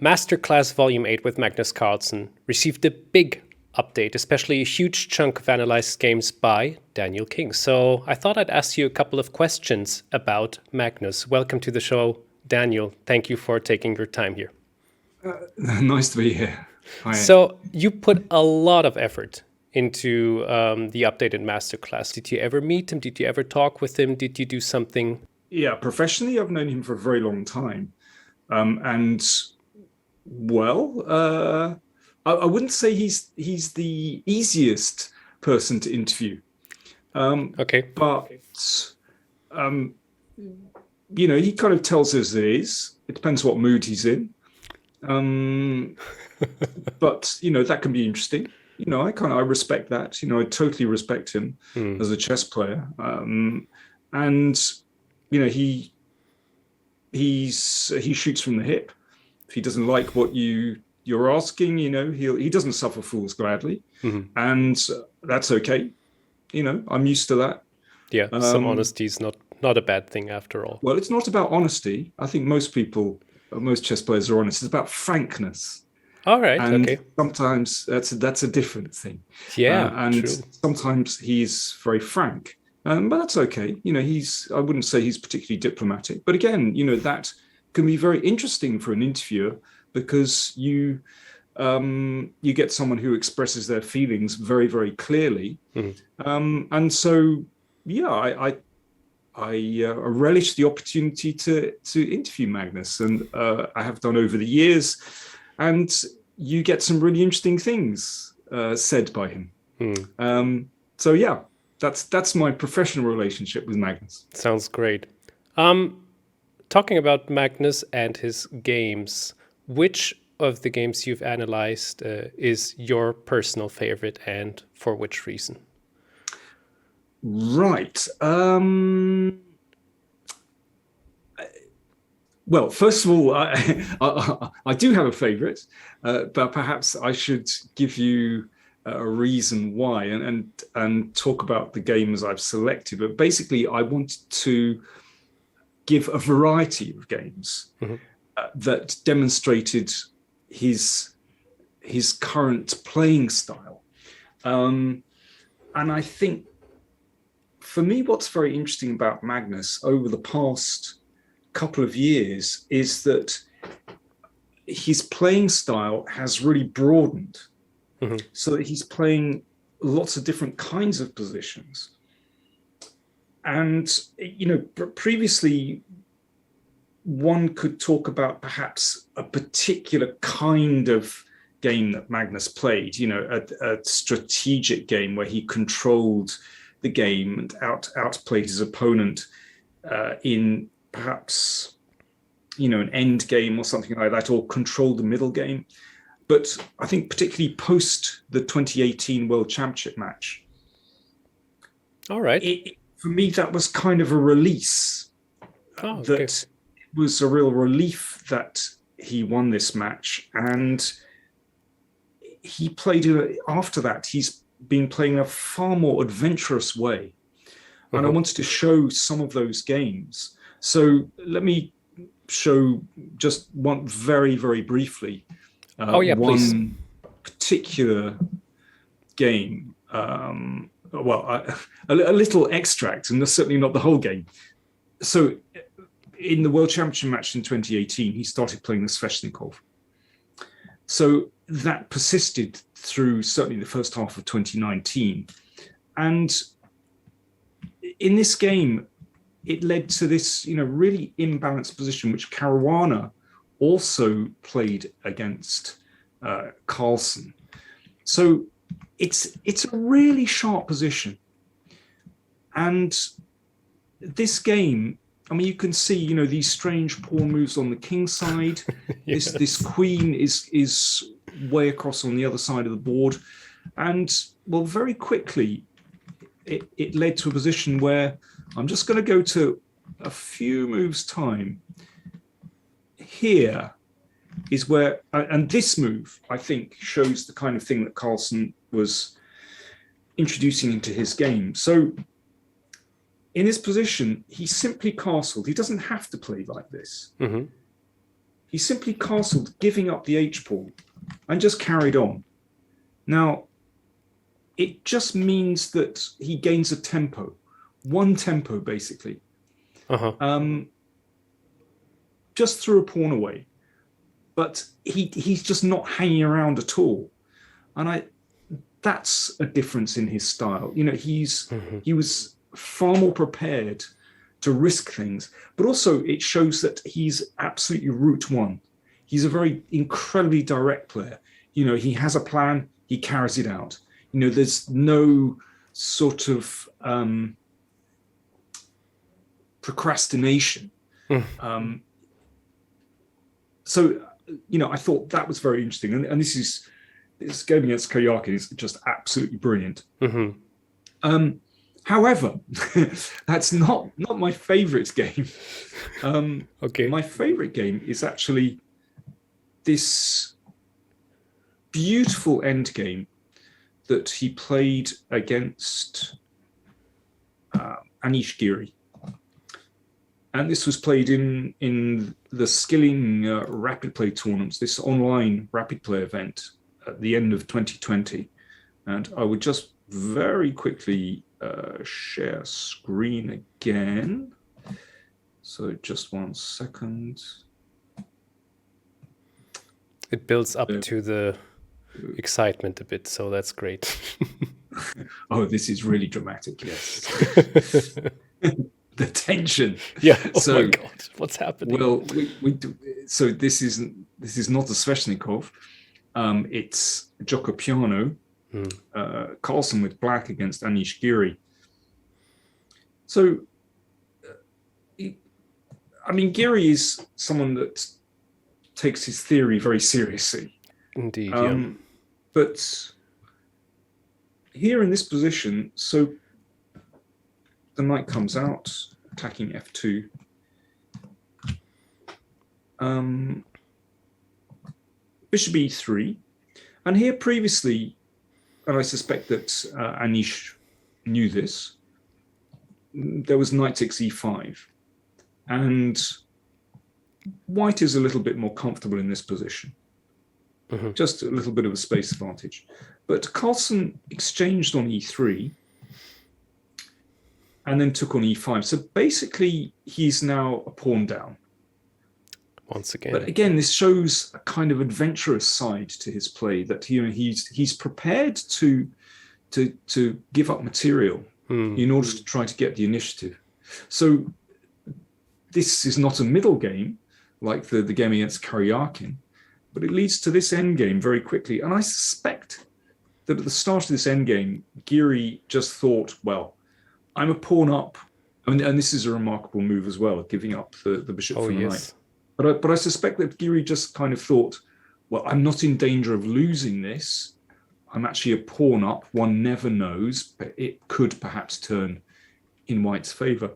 Masterclass Volume 8 with Magnus Carlsen received a big update, especially a huge chunk of analyzed games by Daniel King. So I thought I'd ask you a couple of questions about Magnus. Welcome to the show, Daniel. Thank you for taking your time here. Nice to be here. Hi. So you put a lot of effort into the updated Masterclass. Did you ever meet him? Did you ever talk with him? Did you do something? Yeah, professionally, I've known him for a very long time. And well, I wouldn't say he's the easiest person to interview. Okay. But he kind of tells us it is. It depends what mood he's in. But that can be interesting. I respect that. I totally respect him as a chess player. And he shoots from the hip. If he doesn't like what you're asking, he doesn't suffer fools gladly, and that's okay. I'm used to that. Yeah, some honesty is not a bad thing after all. Well, it's not about honesty. I think most chess players are honest. It's about frankness. All right. And okay. sometimes that's a different thing. Yeah, and true. Sometimes he's very frank, but that's okay. I wouldn't say he's particularly diplomatic, but again, that can be very interesting for an interviewer because you get someone who expresses their feelings very, very clearly, and so I relish the opportunity to interview Magnus, and I have done over the years, and you get some really interesting things said by him. So yeah, that's my professional relationship with Magnus. Sounds great. Talking about Magnus and his games, which of the games you've analyzed is your personal favorite, and for which reason? Right. Well, first of all, I do have a favorite, but perhaps I should give you a reason why and talk about the games I've selected. But basically, I wanted to give a variety of games that demonstrated his current playing style. And I think for me, what's very interesting about Magnus over the past couple of years is that his playing style has really broadened, so that he's playing lots of different kinds of positions. And previously one could talk about perhaps a particular kind of game that Magnus played, a strategic game where he controlled the game and outplayed his opponent in perhaps an end game or something like that, or controlled the middle game. But I think particularly post the 2018 World Championship match, all right, for me that was kind of a release. It was a real relief that he won this match, and he played after that. He's been playing a far more adventurous way, and I wanted to show some of those games. So let me show just one very, very briefly. One please. Particular game. A little extract, and that's certainly not the whole game. So in the World Championship match in 2018, he started playing the Sveshnikov. So that persisted through certainly the first half of 2019. And in this game, it led to this, really imbalanced position, which Caruana also played against Carlsen. So it's a really sharp position. And this game, you can see, these strange pawn moves on the king side. Yeah. This queen is way across on the other side of the board. And, well, very quickly, it led to a position where I'm just going to go to a few moves time. Here is where, and this move, I think, shows the kind of thing that Carlsen was introducing into his game. So in this position, he simply castled. He doesn't have to play like this. he simply castled, giving up the h-pawn, and just carried on. Now, it just means that he gains a tempo, one tempo basically, just threw a pawn away. But he's just not hanging around at all, and that's a difference in his style. You know, he was far more prepared to risk things, but also it shows that he's absolutely route one. He's a very incredibly direct player. You know, he has a plan, he carries it out. You know, there's no sort of procrastination. So, you know, I thought that was very interesting, and this game against Karjakin is just absolutely brilliant. However, that's not my favorite game. Okay. My favorite game is actually this beautiful end game that he played against Anish Giri. And this was played in the Skilling Rapid Play tournaments, this online Rapid Play event at the end of 2020. And I would just very quickly share screen again. So just 1 second. It builds up to the excitement a bit, so that's great. Oh, this is really dramatic, yes. The tension. Yeah. Oh my God, what's happening? Well, we do, so this is not a Sveshnikov. It's Giocopiano, Carlsen with black against Anish Giri. So, I mean, Giri is someone that takes his theory very seriously. Indeed, But here in this position, so the knight comes out, attacking f2. Bishop e3. And here previously, and I suspect that Anish knew this, there was knight takes e5. And white is a little bit more comfortable in this position. Just a little bit of a space advantage. But Carlsen exchanged on e3 and then took on e5. So basically, he's now a pawn down. Once again. But again, this shows a kind of adventurous side to his play, that he's prepared to give up material in order to try to get the initiative. So this is not a middle game like the game against Karjakin, but it leads to this endgame very quickly. And I suspect that at the start of this endgame, Giri just thought, well, I'm a pawn up. I mean, and this is a remarkable move as well, giving up the bishop for the knight. But I suspect that Giri just kind of thought, well, I'm not in danger of losing this. I'm actually a pawn up. One never knows, but it could perhaps turn in white's favor.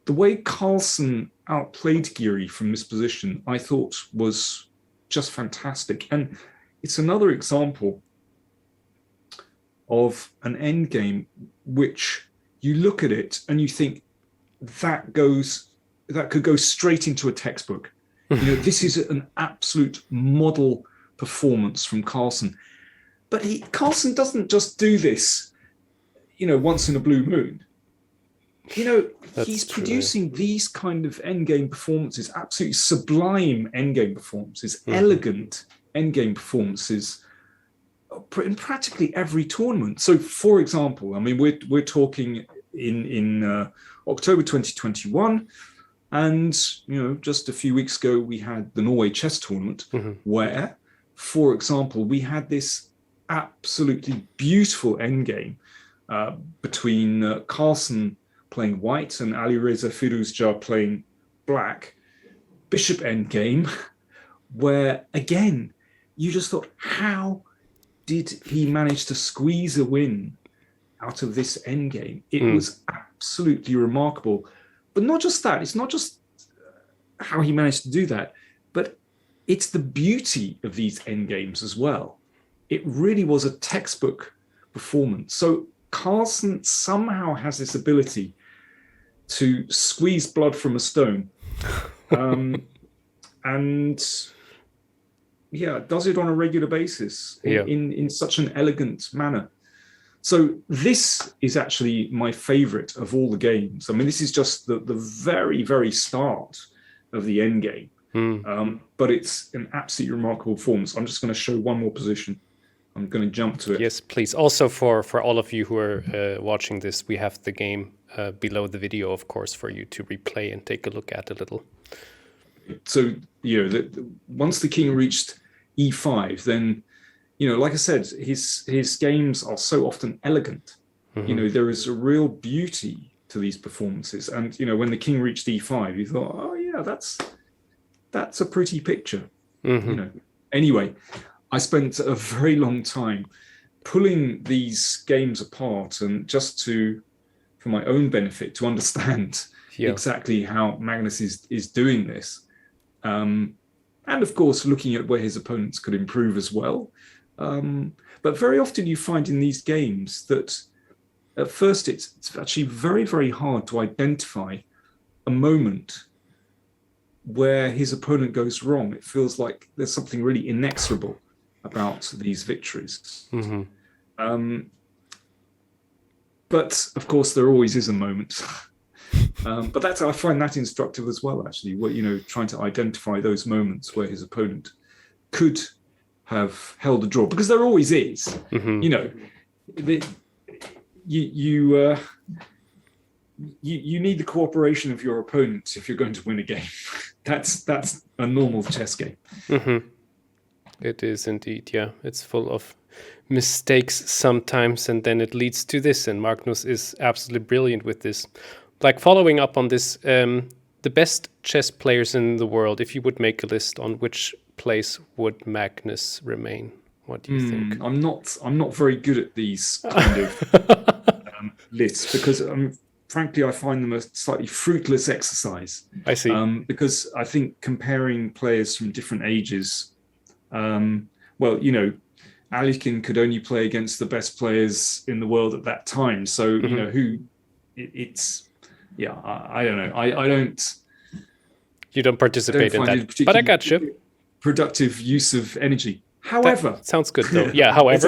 The way Carlsen outplayed Giri from this position, I thought was just fantastic. And it's another example of an endgame which you look at it and you think that could go straight into a textbook. You know, this is an absolute model performance from Carlsen. But Carlsen doesn't just do this, you know, once in a blue moon. You know, he's producing these kind of endgame performances, absolutely sublime endgame performances, elegant endgame performances in practically every tournament. So, for example, I mean, we're talking in October 2021. And, you know, just a few weeks ago, we had the Norway chess tournament where, for example, we had this absolutely beautiful endgame between Carlsen playing white and Alireza Firuzja playing black, bishop endgame, where, again, you just thought, how did he manage to squeeze a win out of this endgame? It was absolutely remarkable. But not just that, it's not just how he managed to do that, but it's the beauty of these endgames as well. It really was a textbook performance. So Carlsen somehow has this ability to squeeze blood from a stone. and does it on a regular basis in such an elegant manner. So this is actually my favorite of all the games. I mean, this is just the very, very start of the end game. But it's an absolutely remarkable performance. I'm just going to show one more position. I'm going to jump to it. Yes, please. Also, for all of you who are watching this, we have the game below the video, of course, for you to replay and take a look at a little. So, once the king reached e5, then, like I said, his games are so often elegant. There is a real beauty to these performances. And, when the king reached e5, you thought, oh, yeah, that's a pretty picture. Anyway, I spent a very long time pulling these games apart, and just for my own benefit, to understand exactly how Magnus is doing this. And of course, looking at where his opponents could improve as well. But very often you find in these games that at first it's actually very, very hard to identify a moment where his opponent goes wrong. It feels like there's something really inexorable about these victories. But of course, there always is a moment. But I find that instructive as well, actually, trying to identify those moments where his opponent could have held a draw, because there always is. You need the cooperation of your opponent if you're going to win a game. That's a normal chess game. It is indeed, yeah. It's full of mistakes sometimes, and then it leads to this, and Magnus is absolutely brilliant with this. Like, following up on this, the best chess players in the world, if you would make a list, on which place would Magnus remain? What do you think? I'm not very good at these kind of lists, because frankly, I find them a slightly fruitless exercise. I see. Because I think comparing players from different ages, Karjakin could only play against the best players in the world at that time. So, I don't know. I don't. You don't participate in that, but I got you. Productive use of energy. However, that sounds good though. Yeah. However,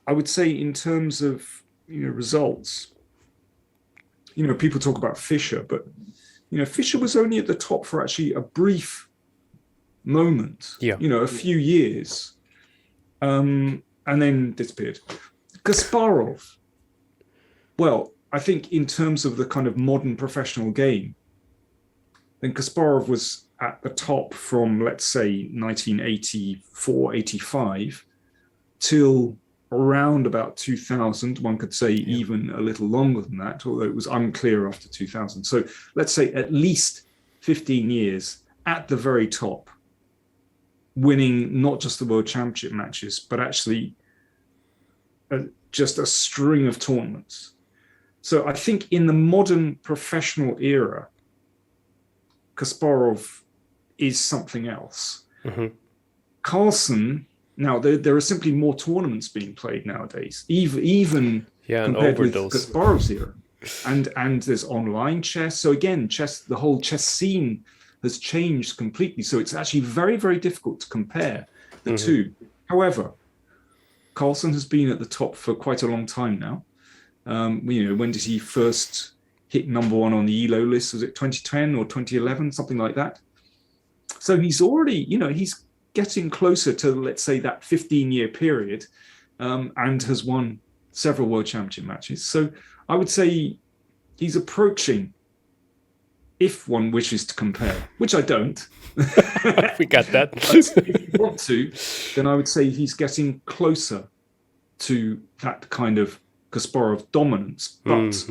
I would say in terms of results, people talk about Fischer, but Fischer was only at the top for actually a brief moment. A few years, and then disappeared. Kasparov. Well, I think in terms of the kind of modern professional game, then Kasparov was at the top from, let's say, 1984, 85 till around about 2000. One could say even a little longer than that, although it was unclear after 2000. So let's say at least 15 years at the very top, winning not just the World Championship matches, but actually just a string of tournaments. So I think in the modern professional era, Kasparov is something else. Carlsen, now there are simply more tournaments being played nowadays, even compared with Kasparov's era. And there's online chess. So again, the whole chess scene has changed completely. So it's actually very, very difficult to compare the two. However, Carlsen has been at the top for quite a long time now. When did he first hit number one on the ELO list? Was it 2010 or 2011, something like that? So he's already, he's getting closer to, let's say, that 15-year period, and has won several World Championship matches. So I would say he's approaching, if one wishes to compare, which I don't. We got that. But if you want to, then I would say he's getting closer to that kind of Kasparov dominance. But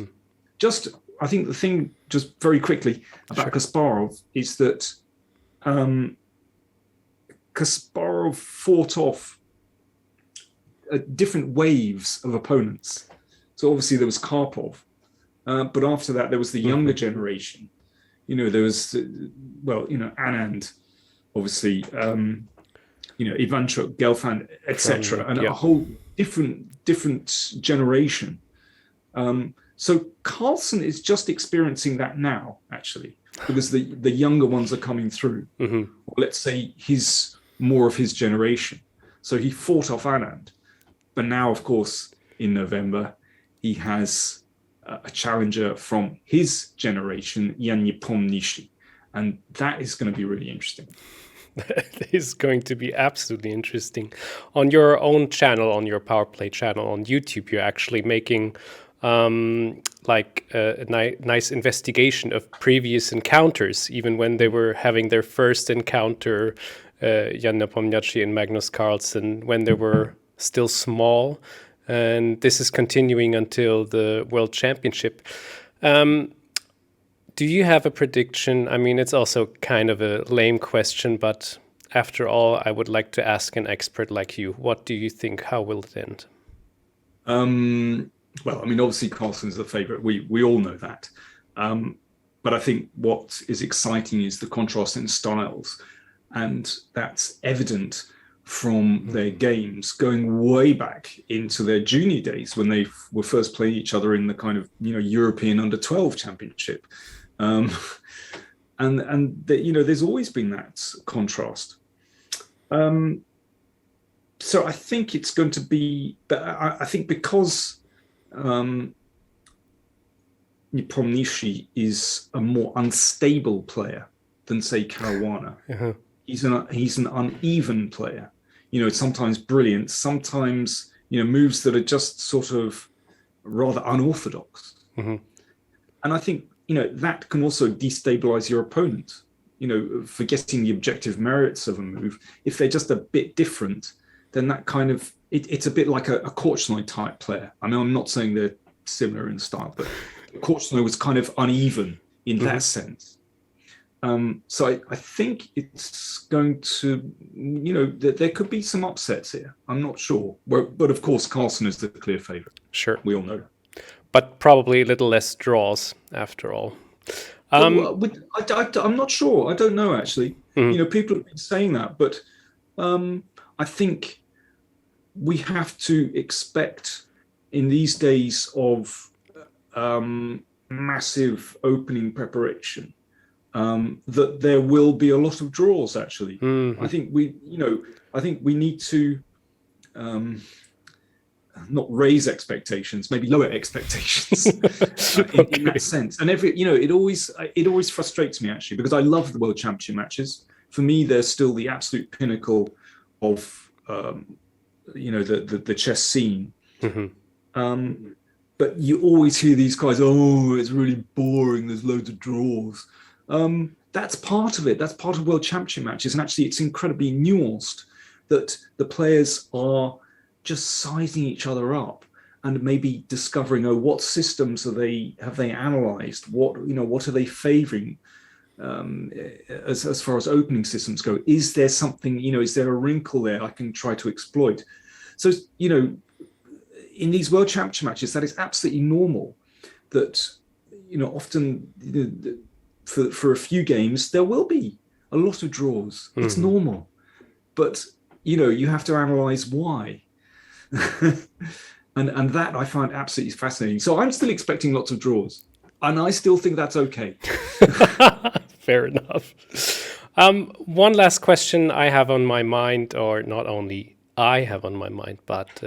I think the thing, just very quickly, about Kasparov is that Kasparov fought off different waves of opponents. So obviously there was Karpov, but after that there was the younger generation. There was, Anand, obviously, Ivanchuk, Gelfand, etc., and a whole different generation. So Carlsen is just experiencing that now, actually. because the younger ones are coming through. Mm-hmm. Or let's say more of his generation. So he fought off Anand, but now, of course, in November, he has a challenger from his generation, Nepomniachtchi, and that is going to be really interesting. That is going to be absolutely interesting. On your own channel, on your Power Play channel on YouTube, you're actually making like a nice investigation of previous encounters, even when they were having their first encounter, Jan Nepomniachtchi and Magnus Carlsen, when they were still small. And this is continuing until the World Championship. Do you have a prediction? I mean, it's also kind of a lame question, but after all, I would like to ask an expert like you. What do you think? How will it end? Well, I mean, obviously Carlsen's the favorite. We all know that. But I think what is exciting is the contrast in styles. And that's evident from their games going way back into their junior days when they were first playing each other in the kind of, European under-12 championship. And there's always been that contrast. So I think it's going to be, I think because Nepomniachtchi is a more unstable player than, say, Caruana. Uh-huh. He's an uneven player. Sometimes brilliant, sometimes moves that are just sort of rather unorthodox. Mm-hmm. And I think that can also destabilize your opponent. Forgetting the objective merits of a move, if they're just a bit different, then that kind of it's a bit like a Korchnoi type player. I mean, I'm not saying they're similar in style, but Korchnoi was kind of uneven in that sense. So I think it's going to, there could be some upsets here. I'm not sure. But of course, Carlsen is the clear favorite. Sure. We all know. But probably a little less draws after all. I'm not sure. I don't know, actually. Mm-hmm. People have been saying that, but I think we have to expect in these days of massive opening preparation, that there will be a lot of draws. Actually, I think we need to not raise expectations, maybe lower expectations in that sense. And it always frustrates me, actually, because I love the World Championship matches. For me, they're still the absolute pinnacle of the chess scene. Mm-hmm. But you always hear these guys, oh, it's really boring, there's loads of draws. That's part of it. That's part of World Championship matches. And actually, it's incredibly nuanced that the players are just sizing each other up and maybe discovering, what systems have they analyzed? What are they favoring as far as opening systems go? Is there something, is there a wrinkle there I can try to exploit? So, in these World Championship matches, that is absolutely normal. That, often for a few games, there will be a lot of draws. Mm-hmm. It's normal. But, you have to analyze why. and that I find absolutely fascinating. So I'm still expecting lots of draws. And I still think that's okay. Fair enough. One last question I have on my mind, or not only I have on my mind, but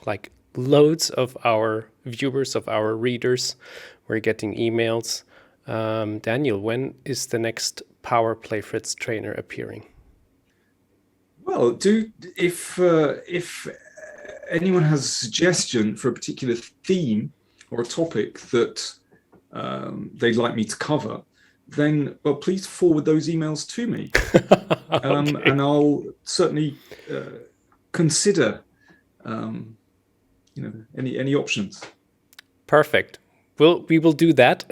like loads of our viewers, of our readers, we're getting emails. Daniel, when is the next Power Play Fritztrainer appearing? Well, if anyone has a suggestion for a particular theme or a topic that they'd like me to cover, then please forward those emails to me. Okay. And I'll certainly consider any options. Perfect. We will do that.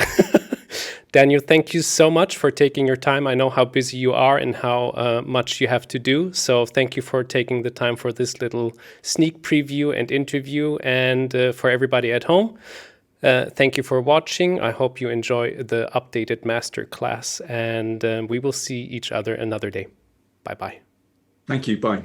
Daniel, thank you so much for taking your time. I know how busy you are and how much you have to do. So thank you for taking the time for this little sneak preview and interview. And for everybody at home, thank you for watching. I hope you enjoy the updated masterclass. And we will see each other another day. Bye-bye. Thank you. Bye.